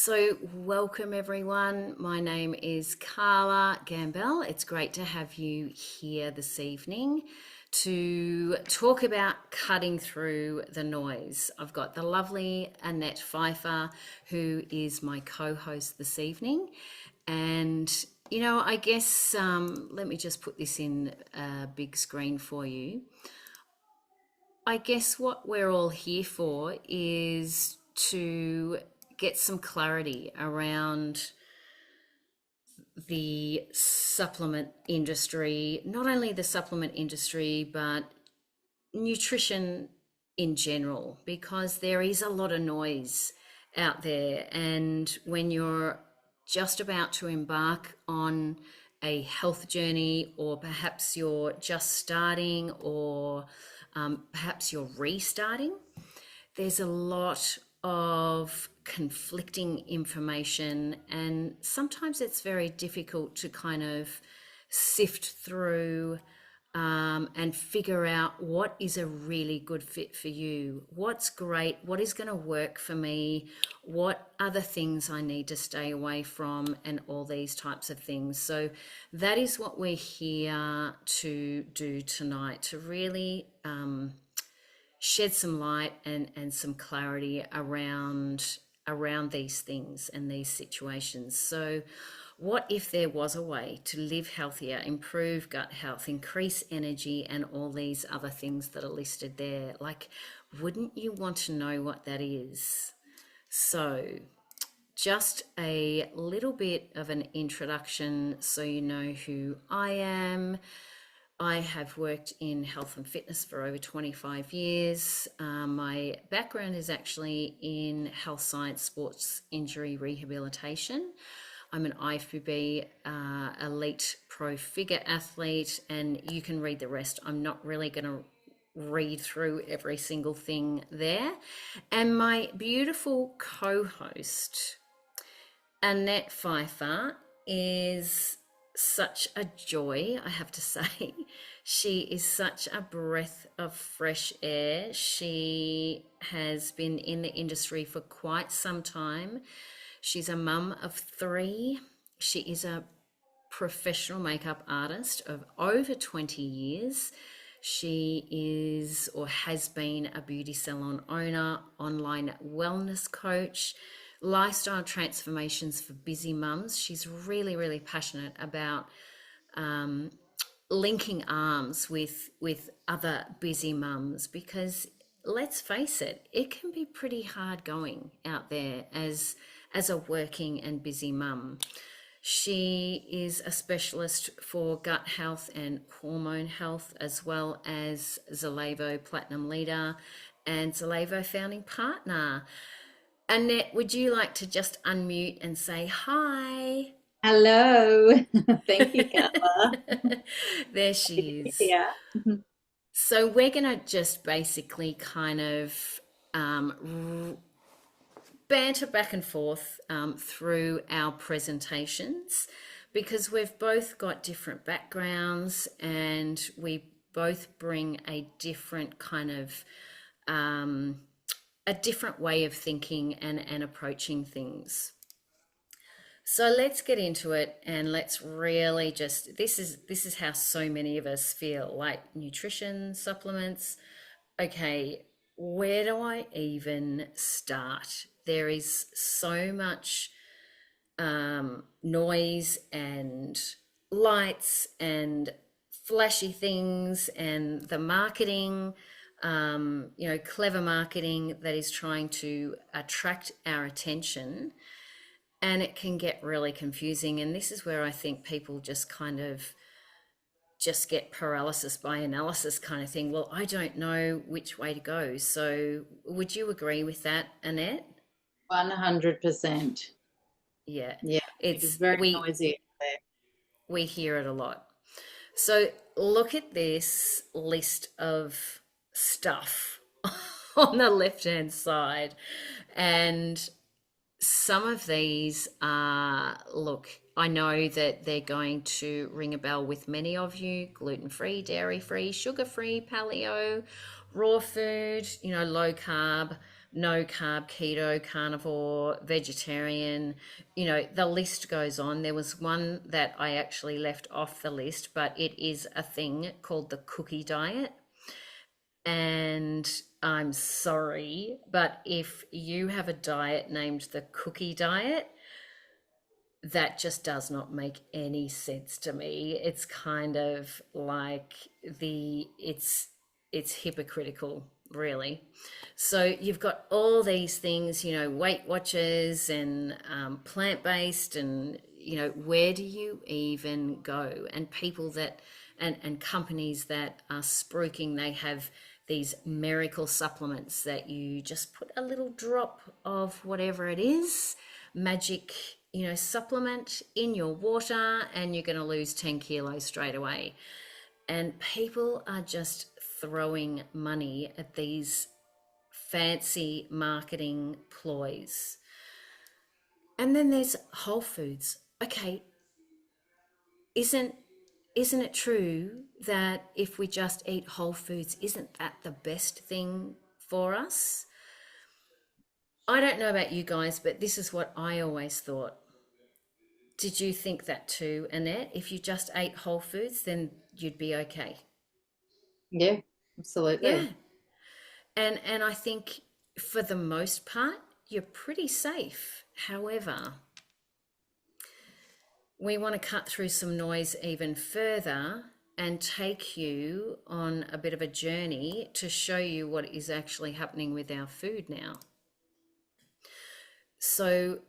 So, welcome everyone. My name is Carla Gambell. It's great to have you here this evening to talk about cutting through the noise. I've got the lovely Annette Pfeiffer, who is my co host this evening. And, I guess let me just put this in a big screen for you. I guess what we're all here for is to get some clarity around the supplement industry, not only the supplement industry, but nutrition in general, because there is a lot of noise out there. And when you're just about to embark on a health journey, or perhaps you're just starting, or perhaps you're restarting, there's a lot of conflicting information, and sometimes it's very difficult to kind of sift through and figure out what is a really good fit for you, what's great, what is going to work for me, what other things I need to stay away from, and all these types of things. So that is what we're here to do tonight, to really shed some light and some clarity around these things and these situations. So what if there was a way to live healthier, improve gut health, increase energy, and all these other things that are listed there? Like, wouldn't you want to know what that is? So just a little bit of an introduction so you know who I am. I have worked in health and fitness for over 25 years. My background is actually in health science, sports injury rehabilitation. I'm an IFBB elite pro figure athlete, and you can read the rest. I'm not really going to read through every single thing there. And my beautiful co-host, Annette Pfeiffer, is such a joy, I have to say. She is such a breath of fresh air. She has been in the industry for quite some time. She's a mum of three. She is a professional makeup artist of over 20 years. She is or has been a beauty salon owner, online wellness coach, lifestyle transformations for busy mums. She's really, really passionate about linking arms with other busy mums, because let's face it, it can be pretty hard going out there as a working and busy mum. She is a specialist for gut health and hormone health, as well as Zalevo Platinum Leader and Zalevo founding partner. Annette, would you like to just unmute and say hi? Hello. Thank you, Carla. There she is. Yeah. So we're going to just basically kind of banter back and forth through our presentations, because we've both got different backgrounds and we both bring a different kind of a different way of thinking and approaching things. So let's get into it, and let's really just this is how so many of us feel, like nutrition supplements. Okay, where do I even start? There is so much noise and lights and flashy things, and the marketing, clever marketing that is trying to attract our attention, and it can get really confusing. And this is where I think people just kind of just get paralysis by analysis kind of thing. Well, I don't know which way to go. So would you agree with that, Annette? 100%. Yeah. Yeah. It is It's very we noisy out we hear it a lot. So look at this list of stuff on the left hand side, and some of these are, look, I know that they're going to ring a bell with many of you: gluten free, dairy free, sugar free, paleo, raw food, low carb, no carb, keto, carnivore, vegetarian, you know, the list goes on. There was one that I actually left off the list, but it is a thing called the cookie diet. And I'm sorry, but if you have a diet named the cookie diet, that just does not make any sense to me. It's kind of like it's hypocritical, really. So you've got all these things, you know, Weight Watchers and plant-based, and you know, where do you even go? And people that and companies that are spruiking, they have these miracle supplements that you just put a little drop of whatever it is, magic, you know, supplement in your water, and you're going to lose 10 kilos straight away. And people are just throwing money at these fancy marketing ploys. And then there's Whole Foods. Okay, isn't isn't it true that if we just eat whole foods, isn't that the best thing for us? I don't know about you guys, but this is what I always thought. Did you think that too, Annette? If you just ate whole foods, then you'd be okay. Yeah, Yeah. absolutely. And I think for the most part, you're pretty safe. However, we want to cut through some noise even further and take you on a bit of a journey to show you what is actually happening with our food now. So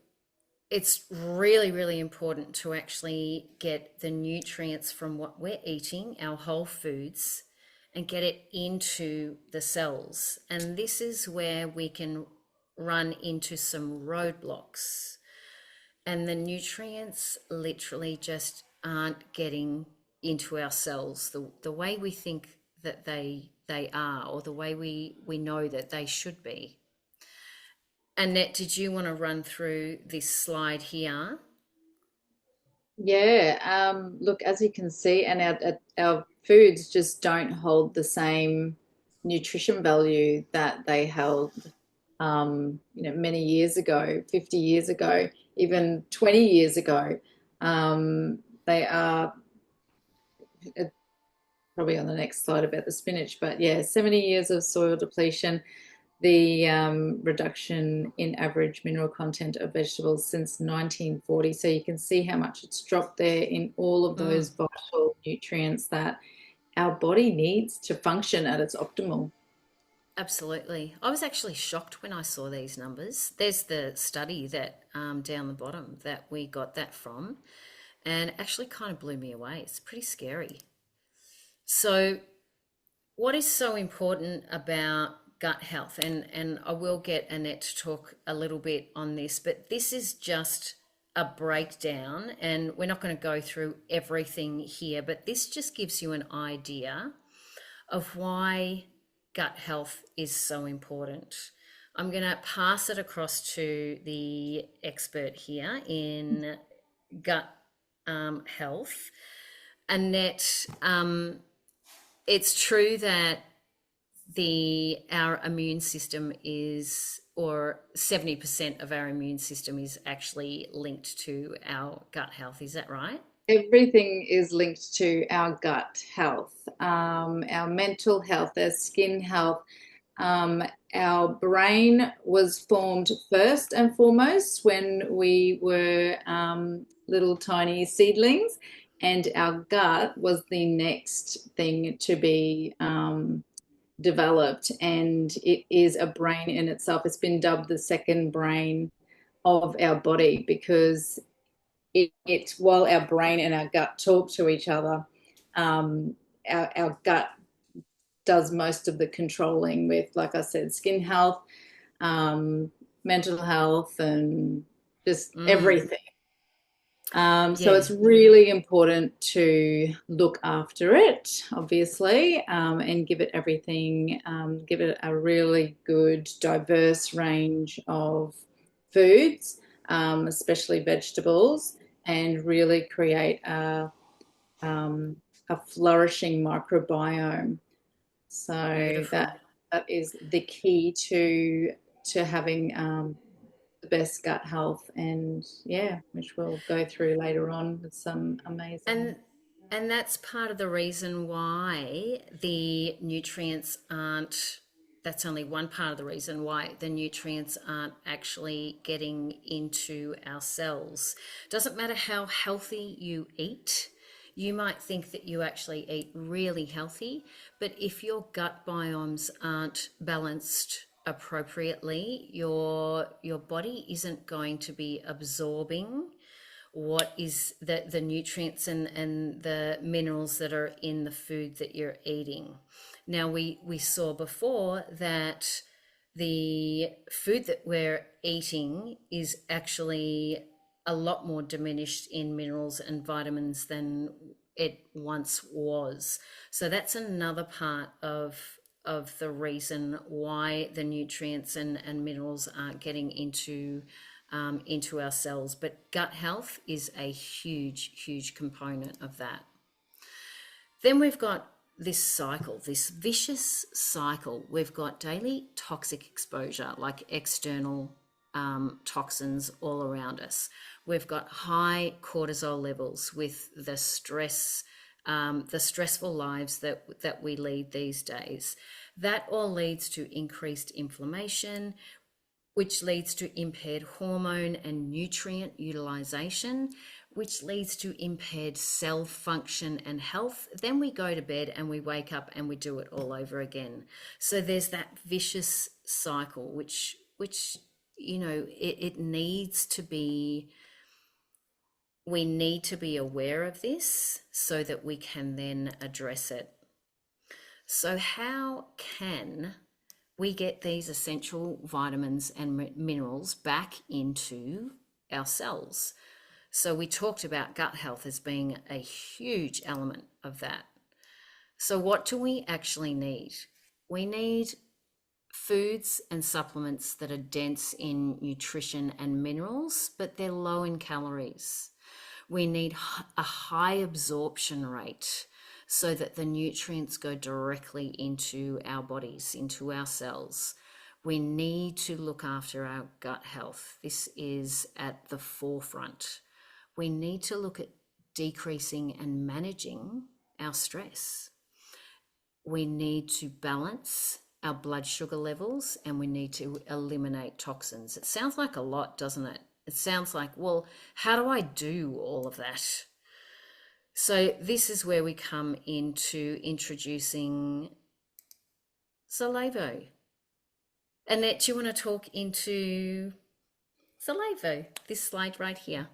it's really, really important to actually get the nutrients from what we're eating, our whole foods, and get it into the cells. And this is where we can run into some roadblocks. And the nutrients literally just aren't getting into our cells the way we think that they are, or the way we know that they should be. Annette, did you want to run through this slide here? Yeah, look, as you can see, and our foods just don't hold the same nutrition value that they held, many years ago, 50 years ago, even 20 years ago. They are probably on the next slide about the spinach, but yeah, 70 years of soil depletion, the reduction in average mineral content of vegetables since 1940. So you can see how much it's dropped there in all of Mm, those vital nutrients that our body needs to function at its optimal. absolutely. I was actually shocked when I saw these numbers. There's the study that down the bottom that we got that from, and actually kind of blew me away. It's pretty scary. So, what is so important about gut health? And I will get Annette to talk a little bit on this, but this is just a breakdown, and we're not going to go through everything here, but this just gives you an idea of why gut health is so important. I'm going to pass it across to the expert here in gut health. Annette, it's true that the our immune system is, or 70% of our immune system is actually linked to our gut health. Is that right? Everything is linked to our gut health, our mental health, our skin health. Um, our brain was formed first and foremost when we were little tiny seedlings, and our gut was the next thing to be developed. And it is a brain in itself. It's been dubbed the second brain of our body because it while our brain and our gut talk to each other, um, our gut does most of the controlling with, like I said, skin health, um, mental health, and just Mm, everything. So yeah, it's really important to look after it, obviously, and give it everything, give it a really good, diverse range of foods, especially vegetables, and really create um, a flourishing microbiome. So beautiful. that is the key to having the best gut health, and yeah, which we'll go through later on with some amazing. And and that's part of the reason why the nutrients aren't that's only one part of the reason why the nutrients aren't actually getting into our cells. Doesn't matter how healthy you eat. You might think that you actually eat really healthy, but if your gut biomes aren't balanced appropriately, your body isn't going to be absorbing what is the nutrients and the minerals that are in the food that you're eating. Now, we saw before that the food that we're eating is actually a lot more diminished in minerals and vitamins than it once was. So that's another part of the reason why the nutrients and minerals aren't getting into our cells. But gut health is a huge, huge component of that. Then we've got this cycle, this vicious cycle. We've got daily toxic exposure, like external toxins all around us. We've got high cortisol levels with the stress, the stressful lives that we lead these days. That all leads to increased inflammation, which leads to impaired hormone and nutrient utilization, which leads to impaired cell function and health. Then we go to bed and we wake up and we do it all over again. So there's that vicious cycle, which it needs to be. We need to be aware of this so that we can then address it. So how can we get these essential vitamins and minerals back into our cells? So we talked about gut health as being a huge element of that. So what do we actually need? We need foods and supplements that are dense in nutrition and minerals, but they're low in calories. We need a high absorption rate so that the nutrients go directly into our bodies, into our cells. We need to look after our gut health. This is at the forefront. We need to look at decreasing and managing our stress. We need to balance our blood sugar levels, and we need to eliminate toxins. It sounds like a lot, doesn't it? It sounds like, well, how do I do all of that? So this is where we come into introducing Zalevo. Annette, do you want to talk into Zalevo, this slide right here?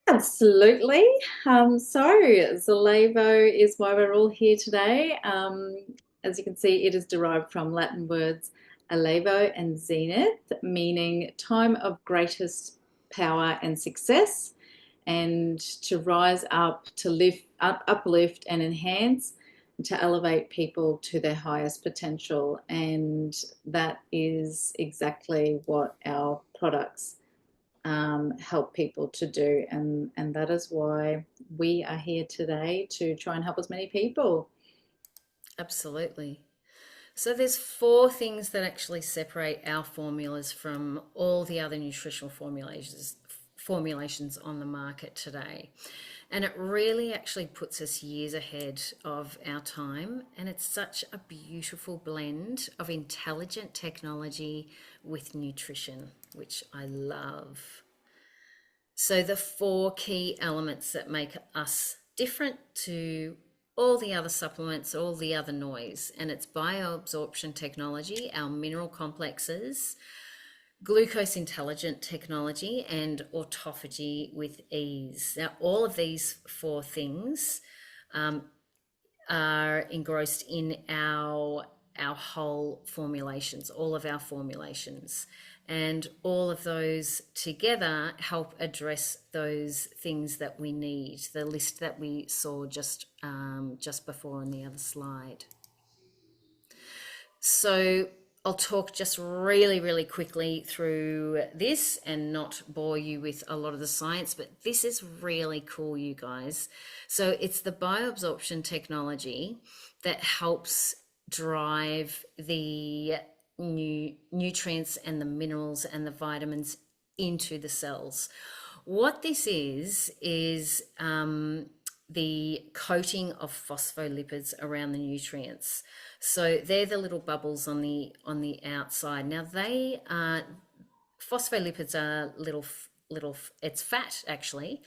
Absolutely. So Zalevo is why we're all here today. As you can see, it is derived from Latin words alevo and zenith, meaning time of greatest power and success, and to rise up, to uplift and enhance, to elevate people to their highest potential. And that is exactly what our products help people to do, and that is why we are here today, to try and help as many people. Absolutely. So there's four things that actually separate our formulas from all the other nutritional formulations on the market today. And it really actually puts us years ahead of our time. And it's such a beautiful blend of intelligent technology with nutrition, which I love. So the four key elements that make us different to all the other supplements, all the other noise, and it's bioabsorption technology, our mineral complexes, glucose intelligent technology, and autophagy with ease. Now, all of these four things are engrossed in our whole formulations, all of our formulations. And all of those together help address those things that we need, the list that we saw just before on the other slide. So I'll talk just really, really quickly through this and not bore you with a lot of the science, but this is really cool, you guys. So it's the bioabsorption technology that helps drive the nutrients and the minerals and the vitamins into the cells. What this is the coating of phospholipids around the nutrients. So they're the little bubbles on the outside. Now they are phospholipids are little it's fat actually,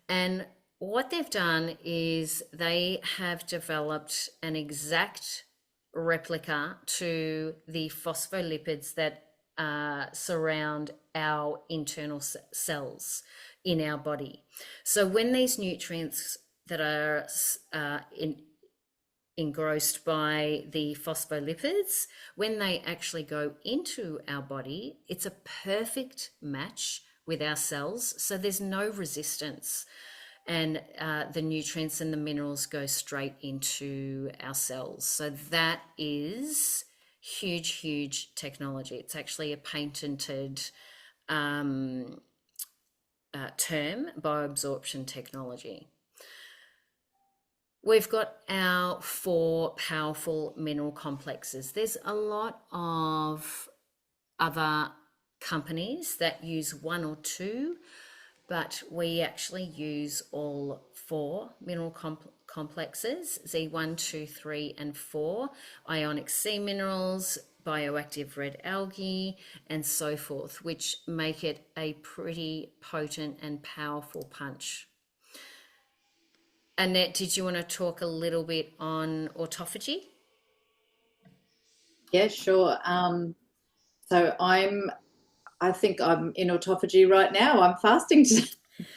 and what they've done is they have developed an exact replica to the phospholipids that surround our internal cells in our body. So when these nutrients that are engrossed by the phospholipids, when they actually go into our body, it's a perfect match with our cells. So there's no resistance. And the nutrients and the minerals go straight into our cells. So that is huge technology. It's actually a patented term, bioabsorption technology. We've got our 4 powerful mineral complexes. There's a lot of other companies that use 1 or 2, but we actually use all 4 mineral complexes, Z1, 2, 3, and 4, ionic sea minerals, bioactive red algae, and so forth, which make it a pretty potent and powerful punch. Annette, did you want to talk a little bit on autophagy? Yeah, sure. So I think I'm in autophagy right now. I'm fasting today.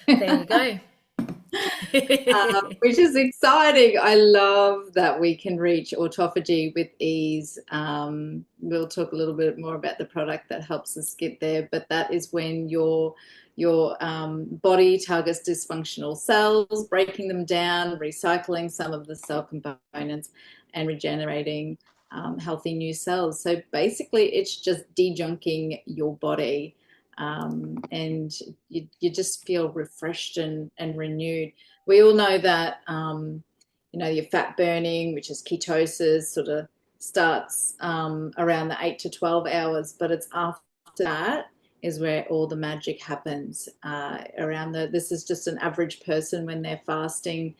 There you go. Which is exciting. I love that we can reach autophagy with ease. We'll talk a little bit more about the product that helps us get there, but that is when your body targets dysfunctional cells, breaking them down, recycling some of the cell components, and regenerating healthy new cells. So basically, it's just dejunking your body, and you just feel refreshed and renewed. We all know that your fat burning, which is ketosis, sort of starts around the 8 to 12 hours, but it's after that is where all the magic happens. This is just an average person when they're fasting,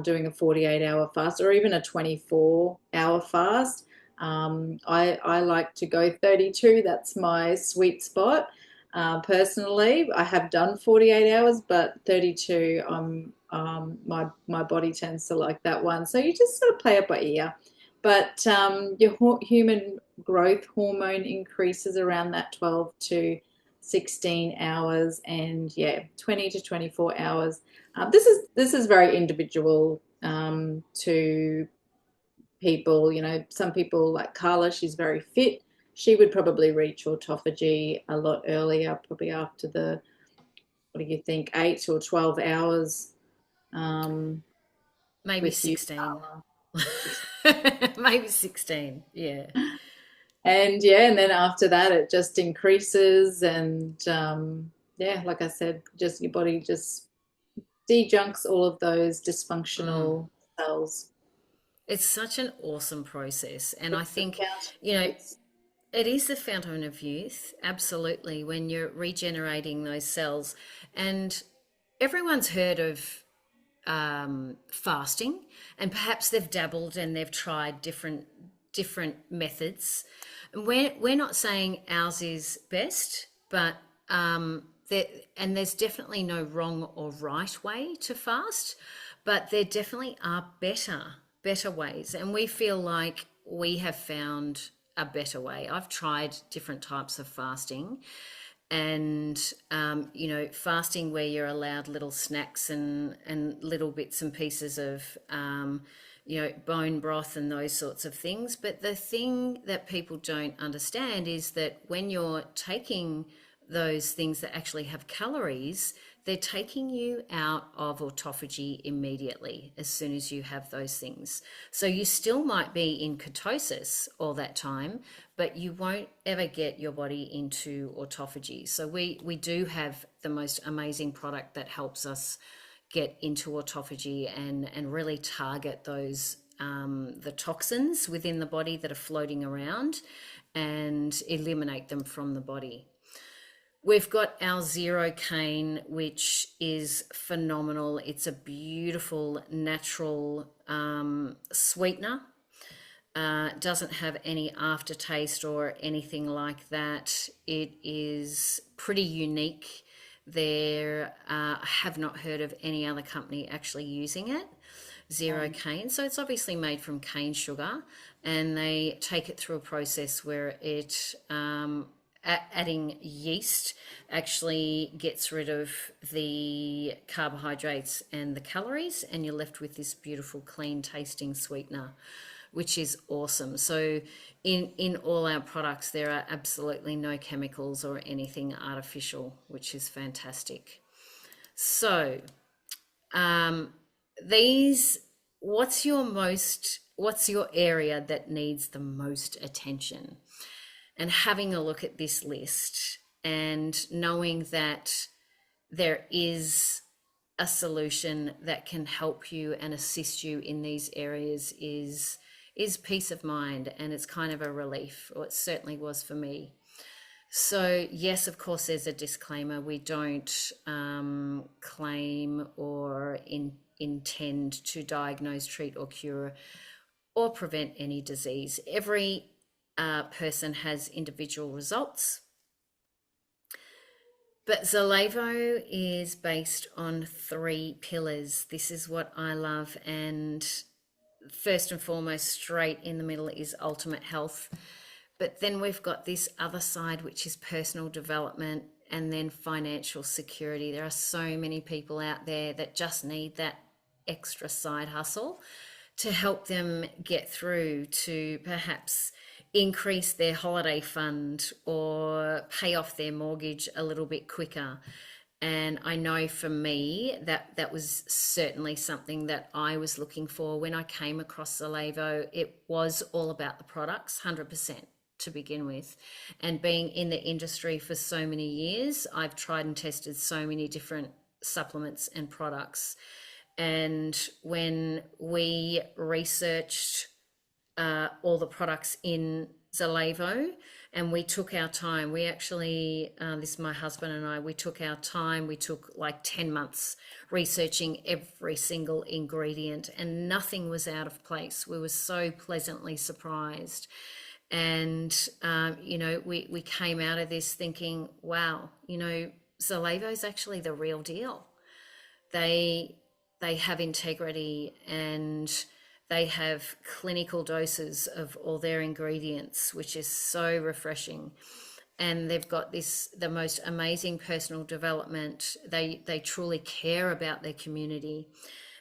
doing a 48-hour fast or even a 24-hour fast. I like to go 32. That's my sweet spot. Personally, I have done 48 hours, but 32, my body tends to like that one. So you just sort of play it by ear. But your human growth hormone increases around that 12 to 16 hours, and yeah, 20 to 24 hours. This is very individual to people. Some people like Carla, she's very fit. She would probably reach autophagy a lot earlier, probably after what do you think, 8 or 12 hours Maybe with you, 16. Carla. Maybe 16. Yeah. And yeah, and then after that, it just increases. And yeah, like I said, just your body just dejunks all of those dysfunctional cells. It's such an awesome process. And I It's the think, fountain you of know, youth. it is the fountain of youth, absolutely, when you're regenerating those cells. And everyone's heard of fasting, and perhaps they've dabbled and they've tried different methods. And we're not saying ours is best, but there's definitely no wrong or right way to fast, but there definitely are better ways, and we feel like we have found a better way. I've tried different types of fasting, and fasting where you're allowed little snacks and little bits and pieces of bone broth and those sorts of things. But the thing that people don't understand is that when you're taking those things that actually have calories, they're taking you out of autophagy immediately as soon as you have those things. So you still might be in ketosis all that time, but you won't ever get your body into autophagy. So we do have the most amazing product that helps us get into autophagy and really target those the toxins within the body that are floating around, and eliminate them from the body. We've got our Zero Cane, which is phenomenal. It's a beautiful natural sweetener. Doesn't have any aftertaste or anything like that. It is pretty unique. I have not heard of any other company actually using it. Zero cane. So it's obviously made from cane sugar, and they take it through a process where adding yeast actually gets rid of the carbohydrates and the calories, and you're left with this beautiful, clean tasting sweetener, which is awesome. So in all our products, there are absolutely no chemicals or anything artificial, which is fantastic. So these, what's your area that needs the most attention? And having a look at this list and knowing that there is a solution that can help you and assist you in these areas is peace of mind, and it's kind of a relief, or it certainly was for me. So yes, of course, there's a disclaimer. We don't claim or intend to diagnose, treat, or cure or prevent any disease. Every person has individual results. But Zalevo is based on 3 pillars. This is what I love. And first and foremost, straight in the middle is ultimate health. But then we've got this other side, which is personal development and then financial security. There are so many people out there that just need that extra side hustle to help them get through to perhaps increase their holiday fund or pay off their mortgage a little bit quicker. And I know for me that was certainly something that I was looking for when I came across Zalevo. It was all about the products, 100% to begin with. And being in the industry for so many years, I've tried and tested so many different supplements and products. And when we researched all the products in Zalevo, and we took our time. We actually, this is my husband and I, we took our time. We took like 10 months researching every single ingredient, and nothing was out of place. We were so pleasantly surprised. And, we came out of this thinking, wow, Zalevo is actually the real deal. They have integrity, and they have clinical doses of all their ingredients, which is so refreshing. And they've got the most amazing personal development. They truly care about their community.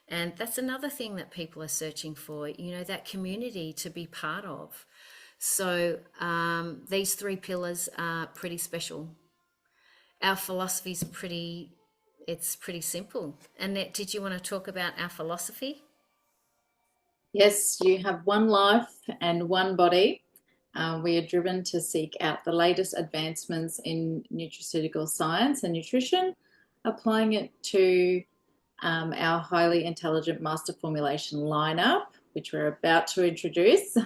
And that's another thing that people are searching for, that community to be part of. So these 3 pillars are pretty special. Our philosophy is pretty simple. Annette, did you want to talk about our philosophy? Yes, you have one life and one body. We are driven to seek out the latest advancements in nutraceutical science and nutrition, applying it to our highly intelligent master formulation lineup, which we're about to introduce,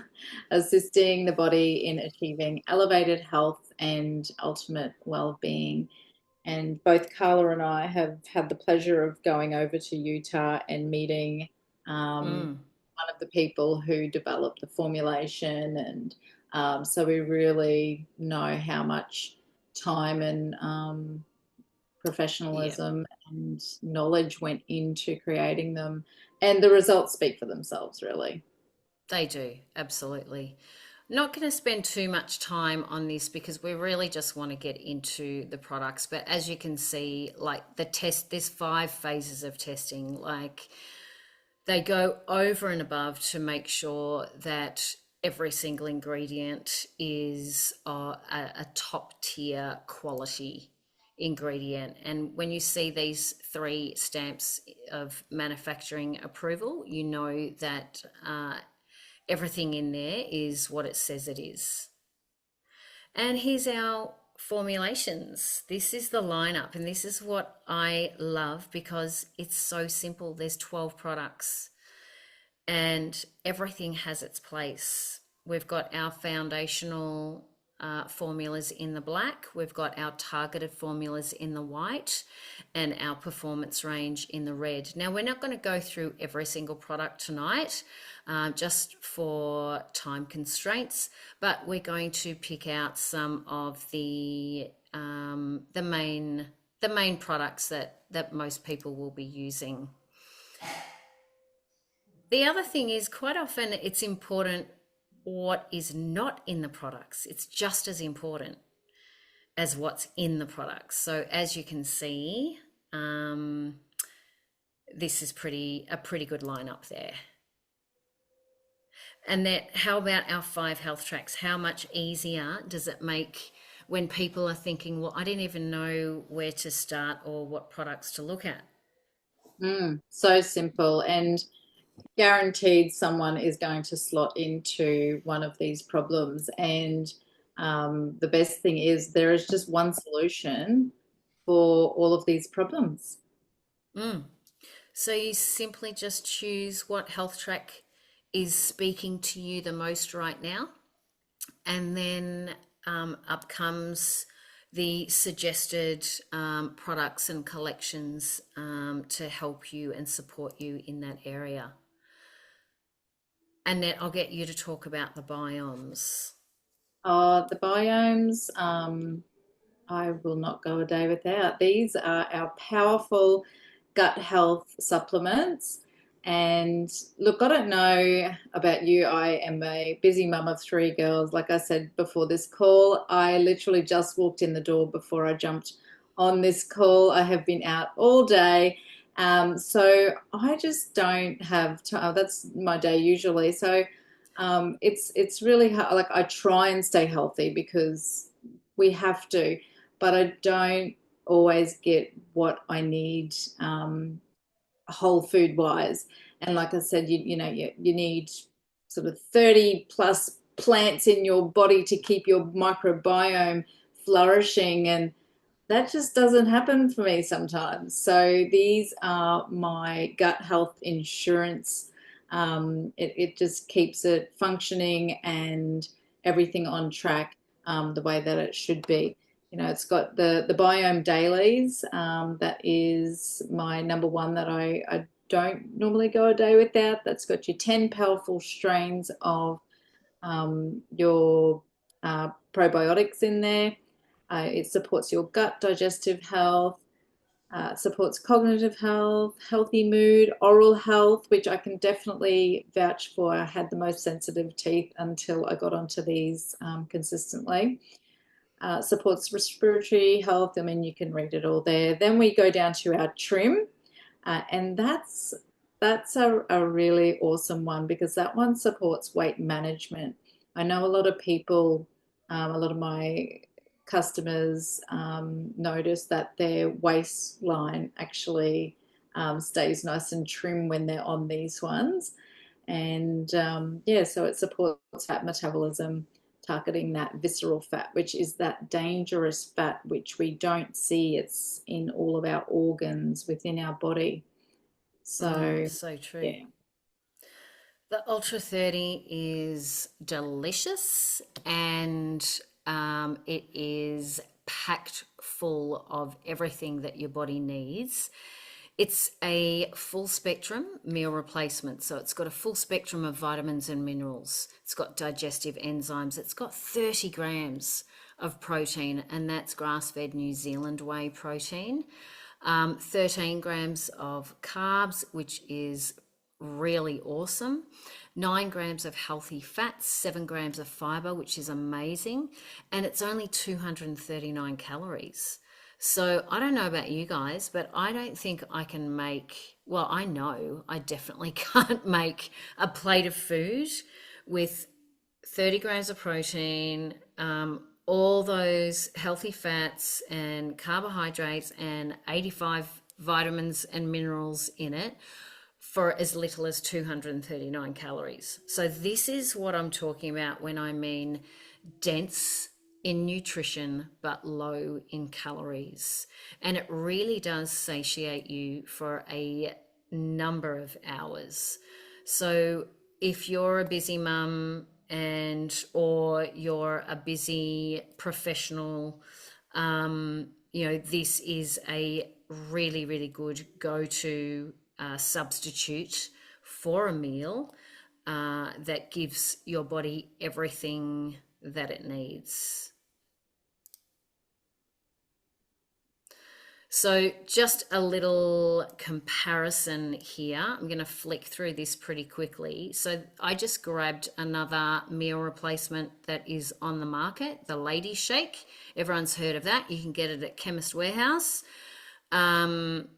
assisting the body in achieving elevated health and ultimate well-being. And both Carla and I have had the pleasure of going over to Utah and meeting Mm, one of the people who developed the formulation. And so we really know how much time and yeah, professionalism and knowledge went into creating them. And the results speak for themselves, really. they do. Absolutely. Not going to spend too much time on this because we really just want to get into the products. But as you can see, like the test, there's 5 phases of testing. Like they go over and above to make sure that every single ingredient is a top tier quality ingredient. And when you see these 3 stamps of manufacturing approval, you know that everything in there is what it says it is. And here's our formulations. This is the lineup, and this is what I love because it's so simple. There's 12 products, and everything has its place. We've got our foundational formulas in the black, we've got our targeted formulas in the white, and our performance range in the red. Now, we're not going to go through every single product tonight, just for time constraints, but we're going to pick out some of the main products that most people will be using. The other thing is, quite often it's important what is not in the products. It's just as important as what's in the products. So as you can see, this is a pretty good lineup there. And how about our 5 health tracks? How much easier does it make when people are thinking, well, I didn't even know where to start or what products to look at? So simple, and guaranteed someone is going to slot into one of these problems. And the best thing is there is just one solution for all of these problems. Mm. So you simply just choose what health track is speaking to you the most right now, and then up comes the suggested products and collections to help you and support you in that area. Annette, I'll get you to talk about the biomes. The biomes, I will not go a day without. These are our powerful gut health supplements. And look, I don't know about you. I am a busy mum of 3 girls. Like I said before this call, I literally just walked in the door before I jumped on this call. I have been out all day. So I just don't have time. That's my day usually. So it's really hard. Like I try and stay healthy because we have to, but I don't always get what I need whole food wise. And like I said, you need sort of 30 plus plants in your body to keep your microbiome flourishing, and that just doesn't happen for me sometimes. So these are my gut health insurance. It just keeps it functioning and everything on track the way that it should be. It's got the Biome Dailies. That is my number one that I don't normally go a day without. That's got your 10 powerful strains of your probiotics in there. It supports your gut digestive health, supports cognitive health, healthy mood, oral health, which I can definitely vouch for. I had the most sensitive teeth until I got onto these consistently. Supports respiratory health. I mean, you can read it all there. Then we go down to our trim, and that's a really awesome one because that one supports weight management. I know a lot of people, a lot of my customers notice that their waistline actually stays nice and trim when they're on these ones. And yeah, so it supports fat metabolism, targeting that visceral fat, which is that dangerous fat which we don't see. It's in all of our organs within our body. So, So true. yeah. The Ultra 30 is delicious, and it is packed full of everything that your body needs. It's a full spectrum meal replacement. So it's got a full spectrum of vitamins and minerals. It's got digestive enzymes. It's got 30 grams of protein, and that's grass fed New Zealand whey protein. 13 grams of carbs, which is really awesome. 9 grams of healthy fats, 7 grams of fiber, which is amazing. And it's only 239 calories. So I don't know about you guys, but I don't think I can well, I know I definitely can't make a plate of food with 30 grams of protein, all those healthy fats and carbohydrates, and 85 vitamins and minerals in it for as little as 239 calories. So this is what I'm talking about when I mean dense in nutrition but low in calories. And it really does satiate you for a number of hours. So if you're a busy mum, and or you're a busy professional, this is a really, really good go-to substitute for a meal that gives your body everything that it needs. So just a little comparison here. I'm going to flick through this pretty quickly. So I just grabbed another meal replacement that is on the market, the Lady Shake. Everyone's heard of that. You can get it at Chemist Warehouse. Anything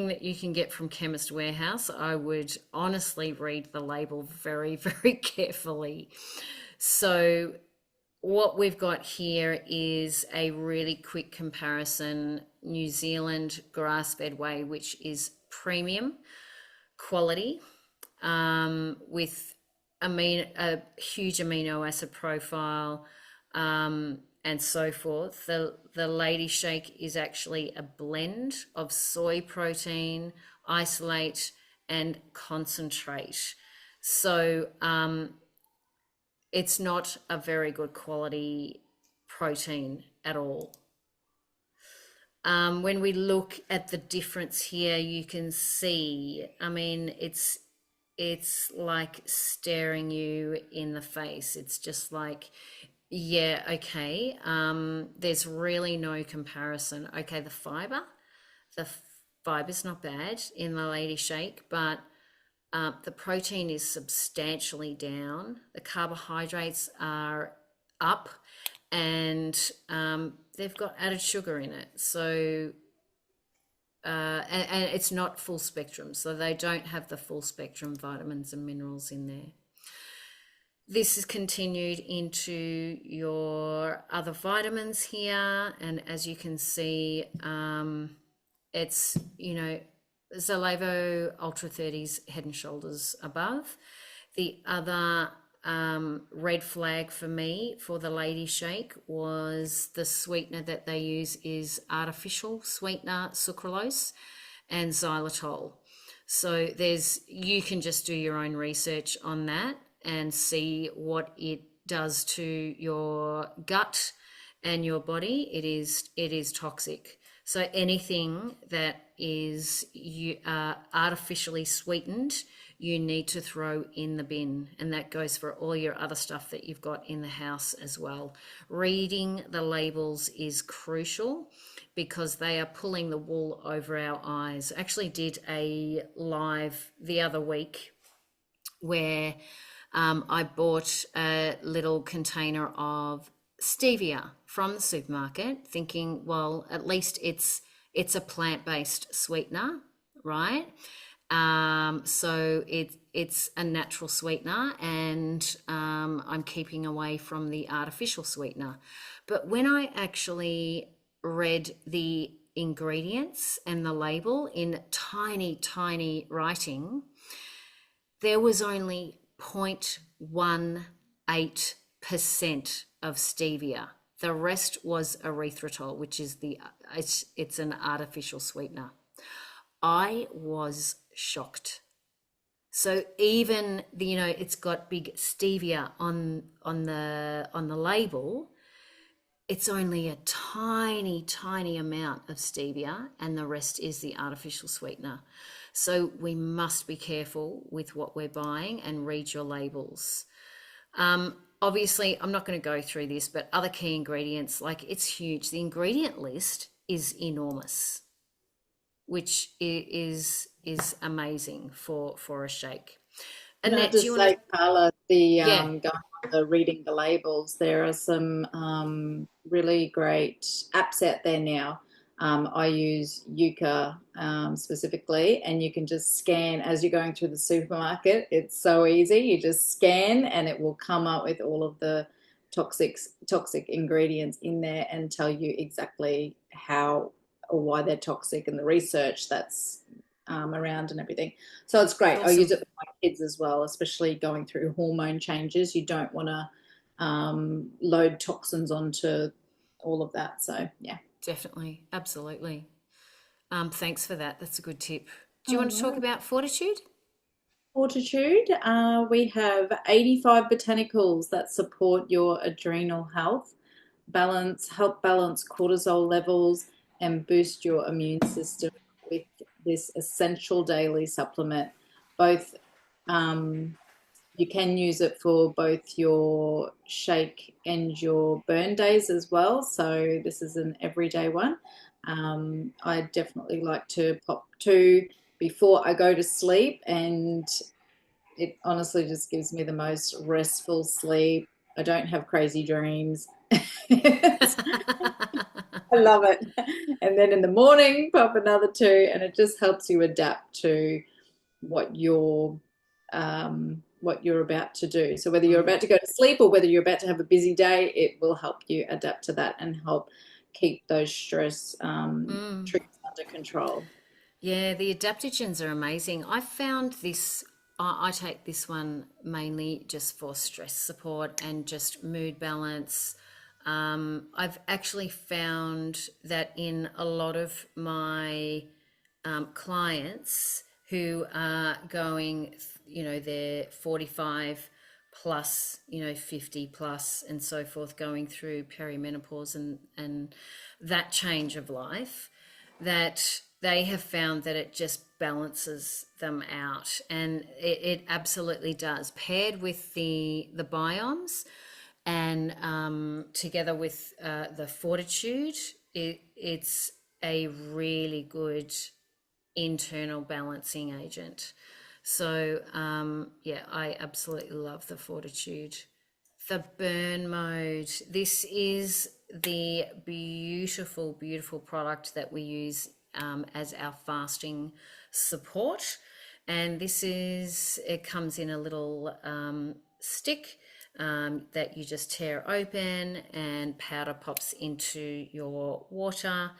that you can get from Chemist Warehouse, I would honestly read the label very, very carefully. So what we've got here is a really quick comparison. New Zealand grass-fed whey, which is premium quality, with a huge amino acid profile, and so forth. The Lady Shake is actually a blend of soy protein, isolate, and concentrate. So it's not a very good quality protein at all. When we look at the difference here, you can see, I mean, it's like staring you in the face. It's just like, yeah, okay. There's really no comparison. Okay, the fiber's not bad in the Lady Shake, but the protein is substantially down. The carbohydrates are up, and they've got added sugar in it. So, and it's not full spectrum. So they don't have the full spectrum vitamins and minerals in there. This is continued into your other vitamins here. And as you can see, it's, Zalevo Ultra 30s Head and Shoulders above. The other red flag for me for the Lady Shake was the sweetener that they use is artificial sweetener, sucralose and xylitol. So you can just do your own research on that and see what it does to your gut and your body. It is toxic. So anything that is artificially sweetened, you need to throw in the bin, and that goes for all your other stuff that you've got in the house as well. Reading the labels is crucial because they are pulling the wool over our eyes. I actually did a live the other week where I bought a little container of stevia from the supermarket, thinking, well, at least it's a plant-based sweetener, right? So it's a natural sweetener, and I'm keeping away from the artificial sweetener. But when I actually read the ingredients and the label in tiny, tiny writing, there was only 0.18% of stevia. The rest was erythritol, which is it's an artificial sweetener. I was shocked. So even it's got big stevia on the label. It's only a tiny, tiny amount of stevia, and the rest is the artificial sweetener. So we must be careful with what we're buying and read your labels. Obviously, I'm not going to go through this, but other key ingredients, like it's huge. The ingredient list is enormous, which is amazing for a shake. And Annette, just do you say, want to? Carla, Yeah, going on the reading the labels, there are some really great apps out there now. I use Yuka specifically, and you can just scan as you're going through the supermarket. It's so easy. You just scan, and it will come up with all of the toxic ingredients in there and tell you exactly how or why they're toxic and the research that's around and everything. So it's great. I use awesome. it with my kids as well, especially going through hormone changes. You don't want to load toxins onto all of that. So yeah. Definitely, absolutely. Thanks for that. That's a good tip. Do you Oh want to talk no. about fortitude? Fortitude, we have 85 botanicals that support your adrenal health, help balance cortisol levels, and boost your immune system with this essential daily supplement. Both you can use it for both your shake and your burn days as well. So this is an everyday one. I definitely like to pop two before I go to sleep, and it honestly just gives me the most restful sleep. I don't have crazy dreams. I love it. And then in the morning, pop another two, and it just helps you adapt to what you're about to do. So whether you're about to go to sleep or whether you're about to have a busy day, it will help you adapt to that and help keep those stress Mm. triggers under control. Yeah, the adaptogens are amazing. I found this, I take this one mainly just for stress support and just mood balance. I've actually found that in a lot of my clients who are going, they're 45 plus, 50 plus, and so forth, going through perimenopause and that change of life, that they have found that it just balances them out, and it absolutely does, paired with the biomes and together with the fortitude, it's a really good internal balancing agent. So, yeah, I absolutely love the fortitude. The burn mode. This is the beautiful, beautiful product that we use as our fasting support. And it comes in a little stick that you just tear open, and powder pops into your water,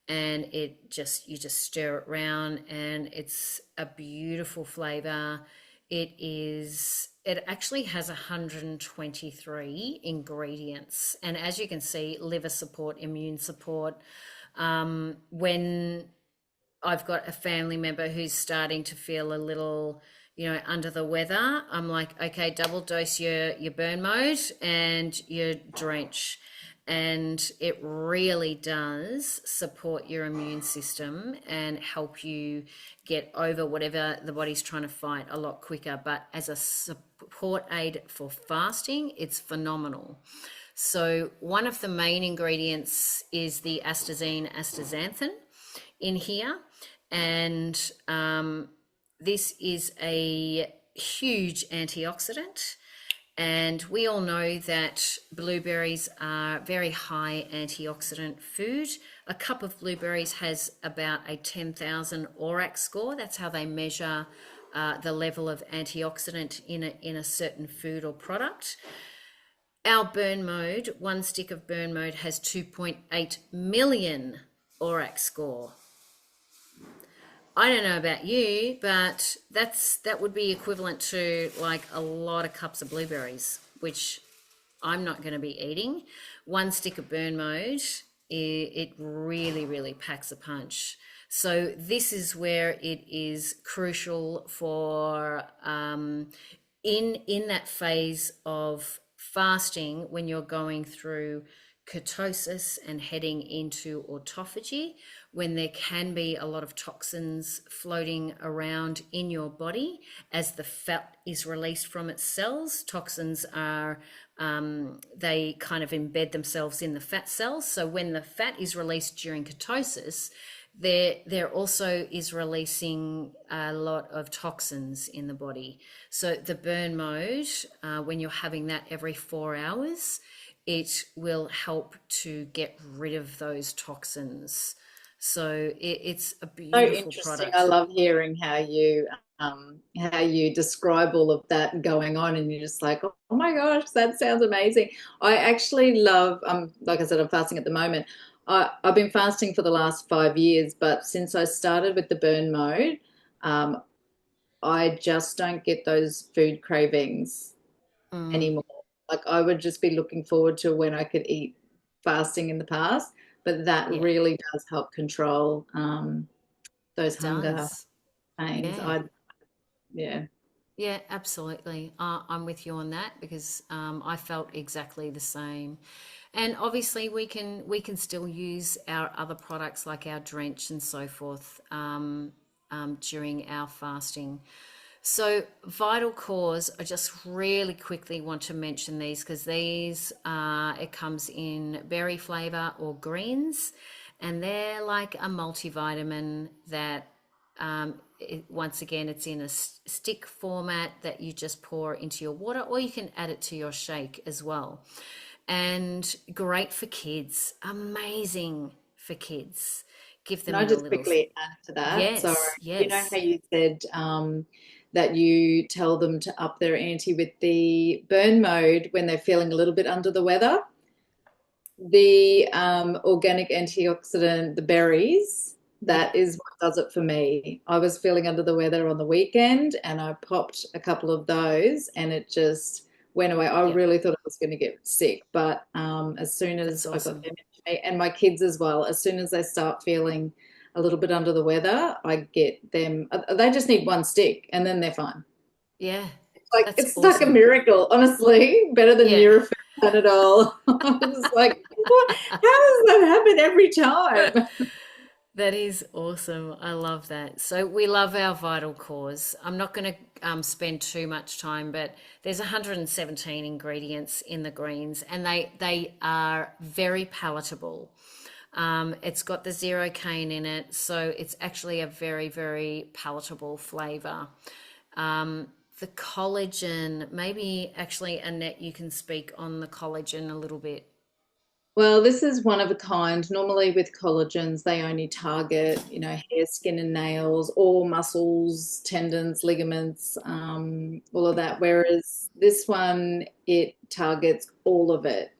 and you just stir it around, and it's a beautiful flavor. It actually has 123 ingredients, and as you can see, liver support, immune support. When I've got a family member who's starting to feel a little, under the weather, I'm like, okay, double dose your burn mode and your drench. And it really does support your immune system and help you get over whatever the body's trying to fight a lot quicker. But as a support aid for fasting, it's phenomenal. So, one of the main ingredients is the astaxanthin in here, and this is a huge antioxidant. And we all know that blueberries are very high antioxidant food. A cup of blueberries has about a 10,000 ORAC score. That's how they measure the level of antioxidant in a certain food or product. Our burn mode, one stick of burn mode, has 2.8 million ORAC score. I don't know about you, but that would be equivalent to like a lot of cups of blueberries, which I'm not going to be eating. One stick of burn mode, it really, really packs a punch. So this is where it is crucial for in that phase of fasting, when you're going through ketosis and heading into autophagy, when there can be a lot of toxins floating around in your body as the fat is released from its cells. Toxins are, they kind of embed themselves in the fat cells. So when the fat is released during ketosis, there also is releasing a lot of toxins in the body. So the burn mode, when you're having that every 4 hours, it will help to get rid of those toxins. So it's a So beautiful interesting. I product. love hearing how you describe all of that going on, and you're just like, oh my gosh, that sounds amazing. I actually love, like I said, I'm fasting at the moment. I've been fasting for the last 5 years, but since I started with the burn mode, um, I just don't get those food cravings Mm, anymore. Like I would just be looking forward to when I could eat fasting in the past, but that yeah, really does help control those it hunger does. pains. Yeah. Yeah. Yeah, absolutely. I'm with you on that because I felt exactly the same. And obviously, we can still use our other products like our drench and so forth during our fasting. So, vital cores, I just really quickly want to mention these because it comes in berry flavor or greens, and they're like a multivitamin that, once again, it's in a stick format that you just pour into your water, or you can add it to your shake as well. And great for kids, amazing for kids. Give Can them I in a just little, quickly add to that? So, yes, you know how yes, you said that you tell them to up their ante with the burn mode when they're feeling a little bit under the weather? The organic antioxidant, the berries, yep, that is what does it for me. I was feeling under the weather on the weekend and I popped a couple of those and it just went away. I yep. really thought I was going to get sick, but as soon That's as I got awesome. them into me, and my kids as well, as soon as they start feeling a little bit under the weather, I get them, they just need one stick and then they're fine. Yeah, Like that's it's like a awesome. miracle, honestly. Better than Yeah, Nurofen, Panadol. I was like, what? How does that happen every time? that is awesome. I love that. So we love our vital cores. I'm not going to spend too much time, but there's 117 ingredients in the greens, and they are very palatable. It's got the zero cane in it, so it's actually a very, very palatable flavor. The collagen, maybe actually, Annette, you can speak on the collagen a little bit. Well, this is one of a kind. Normally with collagens, they only target, hair, skin, and nails, or muscles, tendons, ligaments, all of that. Whereas this one, it targets all of it.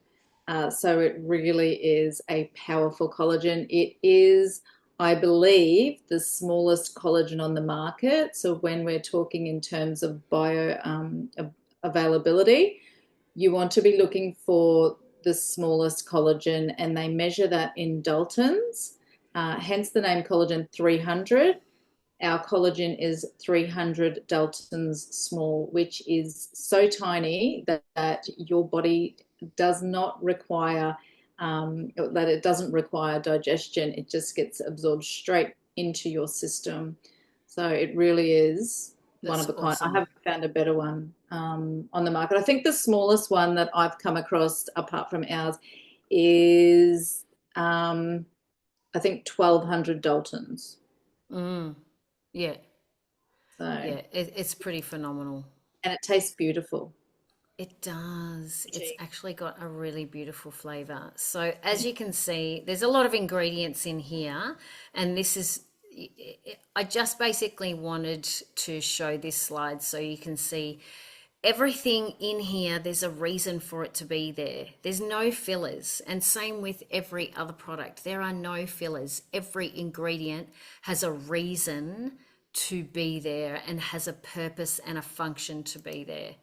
So it really is a powerful collagen. It is, I believe, the smallest collagen on the market. So when we're talking in terms of bio availability, you want to be looking for the smallest collagen, and they measure that in Daltons, hence the name collagen 300. Our collagen is 300 Daltons small, which is so tiny that your body does not require, that it doesn't require digestion. It just gets absorbed straight into your system. So it really is one That's of a kind. I awesome. haven't found a better one on the market. I think the smallest one that I've come across, apart from ours, is I think 1200 Daltons. Mm, yeah, So, and yeah, it's pretty phenomenal. it tastes beautiful. It does. It's actually got a really beautiful flavor. So, as you can see, there's a lot of ingredients in here, and this is. I just basically wanted to show this slide so you can see everything in here. There's a reason for it to be there. There's no fillers, and same with every other product. There are no fillers. Every ingredient has a reason to be there and has a purpose and a function to be there.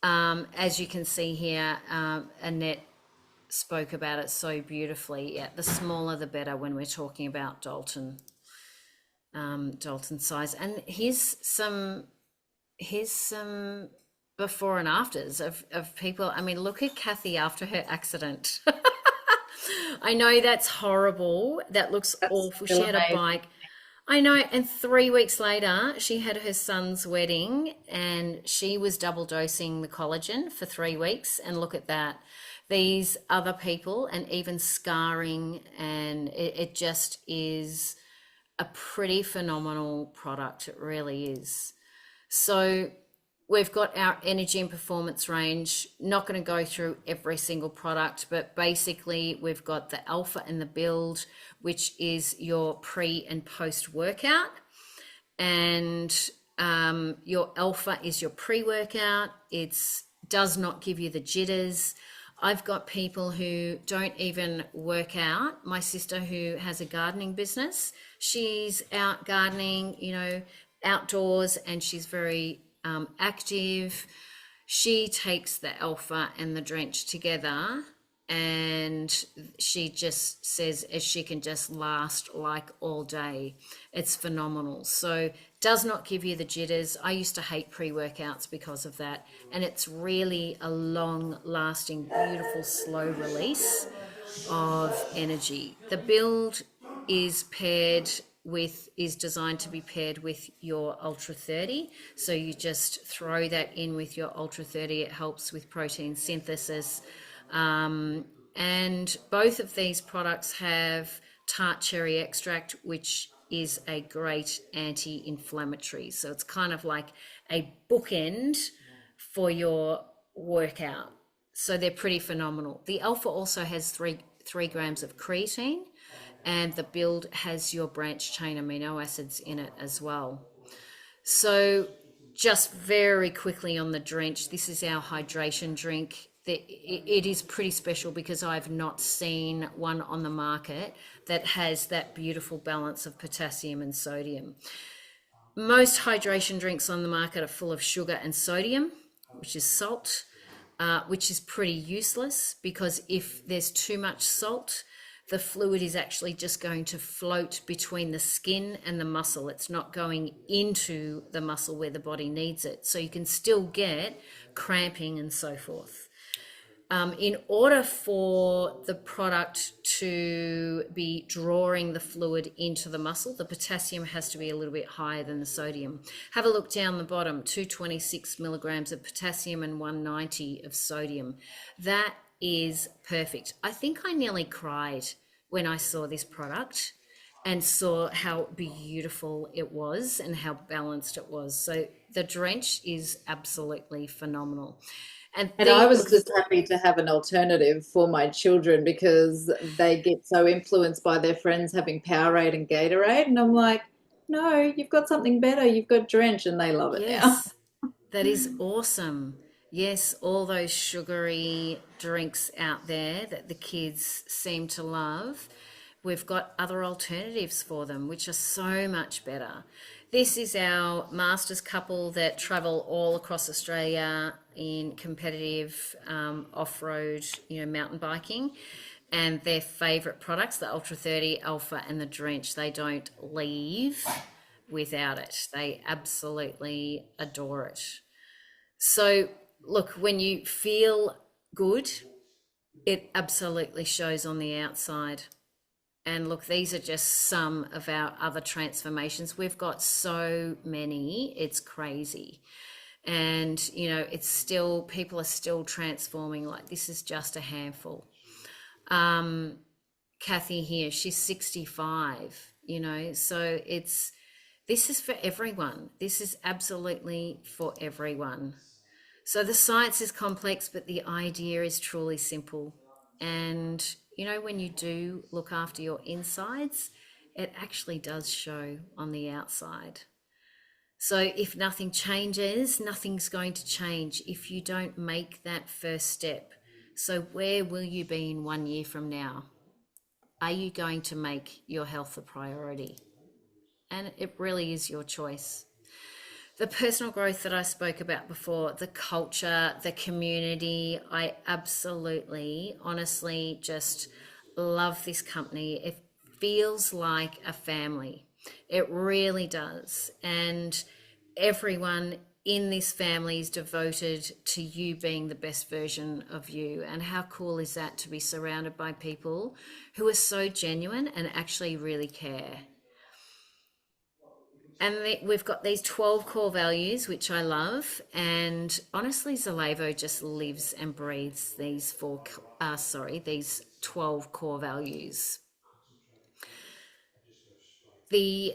As you can see here, Annette spoke about it so beautifully. Yeah, the smaller the better when we're talking about Dalton size. And here's some before and afters of people. I mean, look at Kathy after her accident. I know that's horrible. That looks That's awful. She still had a amazing. bike. I know. And 3 weeks later, she had her son's wedding and she was double dosing the collagen for 3 weeks. And look at that. These other people, and even scarring, and it just is a pretty phenomenal product. It really is. So we've got our energy and performance range. Not going to go through every single product, but basically we've got the alpha and the build, which is your pre and post workout. And your alpha is your pre workout. It's does not give you the jitters. I've got people who don't even work out. My sister, who has a gardening business, she's out gardening, outdoors, and she's very active. She takes the alpha and the drench together, and she just says she can just last like all day. It's phenomenal. So does not give you the jitters. I used to hate pre-workouts because of that, and it's really a long lasting, beautiful, slow release of energy. The build is paired with is designed to be paired with your Ultra 30. So you just throw that in with your Ultra 30. It helps with protein synthesis. And both of these products have tart cherry extract, which is a great anti-inflammatory. So it's kind of like a bookend for your workout. So they're pretty phenomenal. The Alpha also has three grams of creatine, and the build has your branch chain amino acids in it as well. So just very quickly on the drench, this is our hydration drink. It is pretty special because I've not seen one on the market that has that beautiful balance of potassium and sodium. Most hydration drinks on the market are full of sugar and sodium, which is salt, which is pretty useless because if there's too much salt, the fluid is actually just going to float between the skin and the muscle. It's not going into the muscle where the body needs it. So you can still get cramping and so forth. In order for the product to be drawing the fluid into the muscle, the potassium has to be a little bit higher than the sodium. Have a look down the bottom, 226 milligrams of potassium and 190 of sodium. That is perfect. I think I nearly cried when I saw this product and saw how beautiful it was and how balanced it was. So the drench is absolutely phenomenal. And I was just happy to have an alternative for my children because they get so influenced by their friends having Powerade and Gatorade. And I'm like, no, you've got something better. You've got Drench, and they love it now. Yes, that is awesome. Yes, all those sugary drinks out there that the kids seem to love, we've got other alternatives for them, which are so much better. This is our masters couple that travel all across Australia in competitive off-road, mountain biking, and their favourite products, the Ultra 30, Alpha, and the Drench, they don't leave without it. They absolutely adore it. So, look, when you feel good, it absolutely shows on the outside. And look, these are just some of our other transformations. We've got so many, it's crazy. And, it's still, people are still transforming. Like, this is just a handful. Kathy here, she's 65, so this is for everyone. This is absolutely for everyone. So the science is complex, but the idea is truly simple. And, when you do look after your insides, it actually does show on the outside. So if nothing changes, nothing's going to change if you don't make that first step. So where will you be in 1 year from now? Are you going to make your health a priority? And it really is your choice. The personal growth that I spoke about before, the culture, the community, I absolutely, honestly just love this company. It feels like a family. It really does. And everyone in this family is devoted to you being the best version of you. And how cool is that to be surrounded by people who are so genuine and actually really care? And we've got these 12 core values, which I love. And honestly, Zalevo just lives and breathes these these 12 core values. The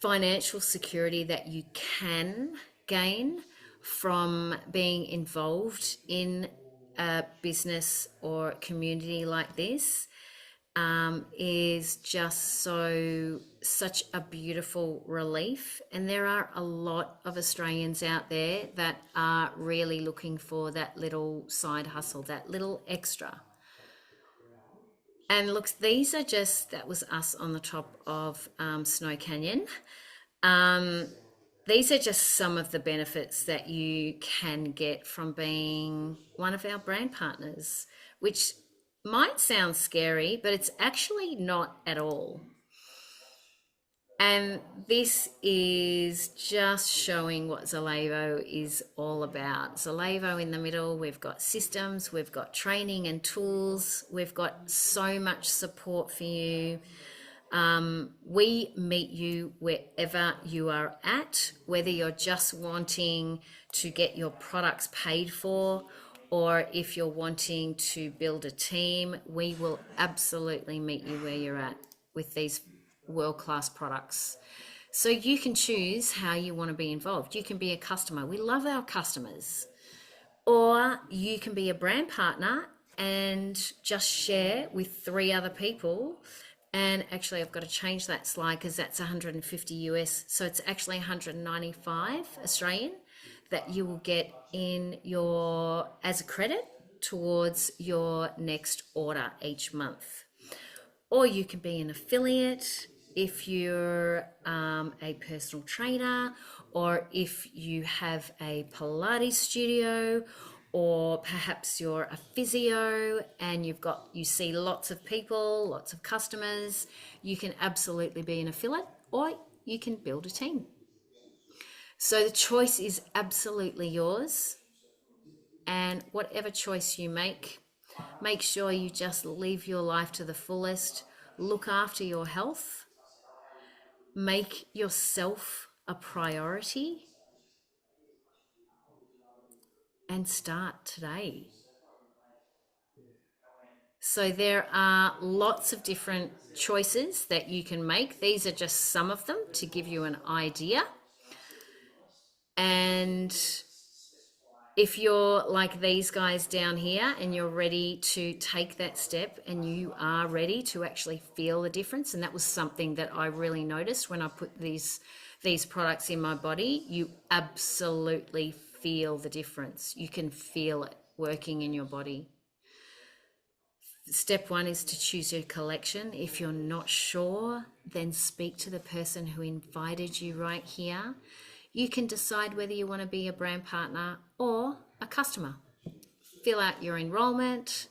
financial security that you can gain from being involved in a business or community like this is just such a beautiful relief. And there are a lot of Australians out there that are really looking for that little side hustle, that little extra. And look, that was us on the top of Snow Canyon. These are just some of the benefits that you can get from being one of our brand partners, which might sound scary, but it's actually not at all. And this is just showing what Zalevo is all about. Zalevo in the middle, we've got systems, we've got training and tools, we've got so much support for you. We meet you wherever you are at, whether you're just wanting to get your products paid for, or if you're wanting to build a team, we will absolutely meet you where you're at with these world-class products. So you can choose how you want to be involved. You can be a customer. We love our customers. Or you can be a brand partner and just share with 3 other people. And actually, I've got to change that slide because that's 150 US. So it's actually 195 Australian that you will get in your as a credit towards your next order each month. Or you can be an affiliate if you're a personal trainer, or if you have a Pilates studio, or perhaps you're a physio and you see lots of people, lots of customers. You can absolutely be an affiliate, or you can build a team. So the choice is absolutely yours, and whatever choice you make sure you just live your life to the fullest. Look after your health. Make yourself a priority and start today. So there are lots of different choices that you can make. These are just some of them to give you an idea. And if you're like these guys down here and you're ready to take that step and you are ready to actually feel the difference, and that was something that I really noticed when I put these products in my body, you absolutely feel the difference. You can feel it working in your body. Step 1 is to choose your collection. If you're not sure, then speak to the person who invited you right here. You can decide whether you want to be a brand partner or a customer. Fill out your enrollment,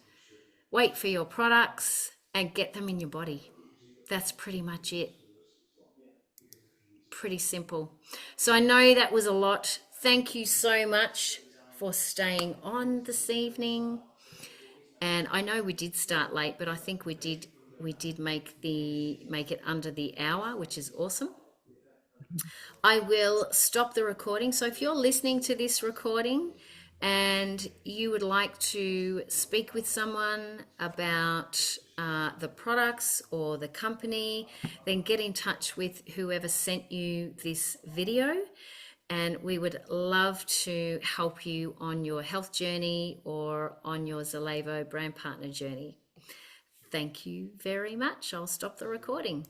wait for your products, and get them in your body. That's pretty much it. Pretty simple. So I know that was a lot. Thank you so much for staying on this evening. And I know we did start late, but I think we did make it under the hour, which is awesome. I will stop the recording. So if you're listening to this recording and you would like to speak with someone about the products or the company, then get in touch with whoever sent you this video. And we would love to help you on your health journey or on your Zalevo brand partner journey. Thank you very much. I'll stop the recording.